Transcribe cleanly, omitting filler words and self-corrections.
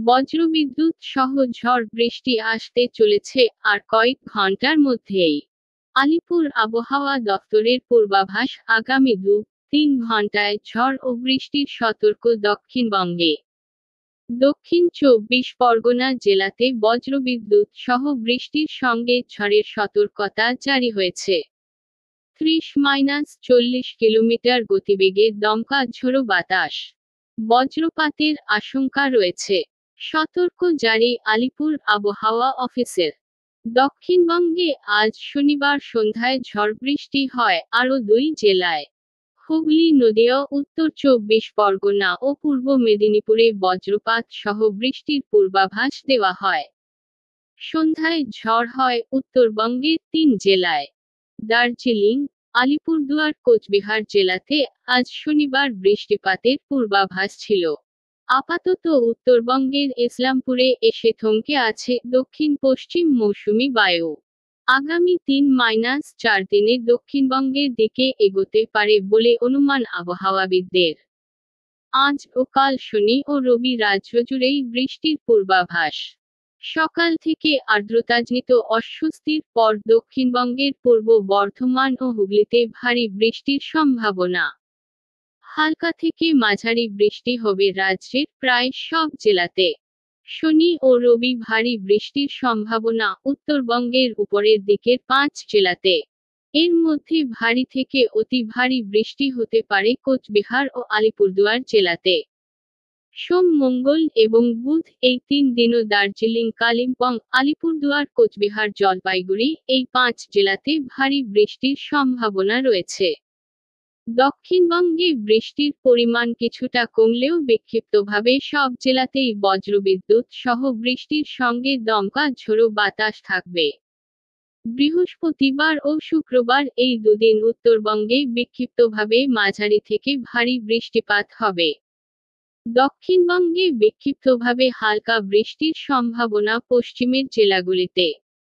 বজ্রবিদ্যুৎ সহ ঝড় বৃষ্টি আসতে চলেছে আর কয়েক ঘন্টার মধ্যেই। আলিপুর আবহাওয়া দফতরের পূর্বাভাস, আগামী ২-৩ ঘন্টায় ঝড় ও বৃষ্টির সতর্ক দক্ষিণবঙ্গে। দক্ষিণ ২৪ পরগনা জেলাতে বজ্রবিদ্যুৎ সহ বৃষ্টির সঙ্গে ঝড়ের সতর্কতা জারি হয়েছে। ৩০-৪০ কিলোমিটার গতিবেগে দমকা ঝোড়ো বাতাস। বজ্রপাতের আশঙ্কা রয়েছে। সতর্ক জারি আলিপুর আবহাওয়া অফিসের। দক্ষিণবঙ্গে আজ শনিবার সন্ধ্যায় ঝড় বৃষ্টি হয় আরও ২ জেলায়। হুগলি, নদীয়া, উত্তর ২৪ পরগনা ও পূর্ব মেদিনীপুরে বজ্রপাত সহ বৃষ্টির পূর্বাভাস দেওয়া হয়। সন্ধ্যায় ঝড় হয় উত্তরবঙ্গের ৩ জেলায়। দার্জিলিং, আলিপুরদুয়ার, কোচবিহার জেলাতে আজ শনিবার বৃষ্টিপাতের পূর্বাভাস ছিল। আপাতত উত্তরবঙ্গের ইসলামপুরে এসে থমকে আছে দক্ষিণ পশ্চিম মৌসুমি বায়ু। আগামী ৩-৪ দিনে দক্ষিণবঙ্গের দিকে এগোতে পারে বলে অনুমান আবহাওয়াবিদদের। আজ ও কাল শনি ও রবি রাজ্যজুড়েই বৃষ্টির পূর্বাভাস। সকাল থেকে আর্দ্রতাজনিত অস্বস্তির পর দক্ষিণবঙ্গের পূর্ব বর্ধমান ও হুগলিতে ভারী বৃষ্টির সম্ভাবনা। হালকা থেকে মাঝারি বৃষ্টি হবে রাজ্যের প্রায় সব জেলাতে। শনি ও রবি ভারী বৃষ্টির সম্ভাবনা উত্তরবঙ্গের উপরের দিকের ৫ জেলাতে। এর মধ্যে ভারী থেকে অতি ভারী বৃষ্টি হতে পারে কোচবিহার ও আলিপুরদুয়ার জেলাতে। সোম, মঙ্গল এবং বুধ এই ৩ দিনও দার্জিলিং, কালিম্পং, আলিপুরদুয়ার, কোচবিহার, জলপাইগুড়ি এই ৫ জেলাতে ভারী বৃষ্টির সম্ভাবনা রয়েছে। দক্ষিণবঙ্গে বৃষ্টির পরিমাণ কিছুটা কমলেও বিক্ষিপ্তভাবে সব জেলাতেই বজ্রবিদ্যুৎ সহ বৃষ্টির সঙ্গে দমকা ঝোড়ো বাতাস থাকবে। বৃহস্পতিবার ও শুক্রবার এই দুদিন উত্তরবঙ্গে বিক্ষিপ্তভাবে মাঝারি থেকে ভারী বৃষ্টিপাত হবে। দক্ষিণবঙ্গে বিক্ষিপ্তভাবে হালকা বৃষ্টির সম্ভাবনা পশ্চিমের জেলাগুলিতে।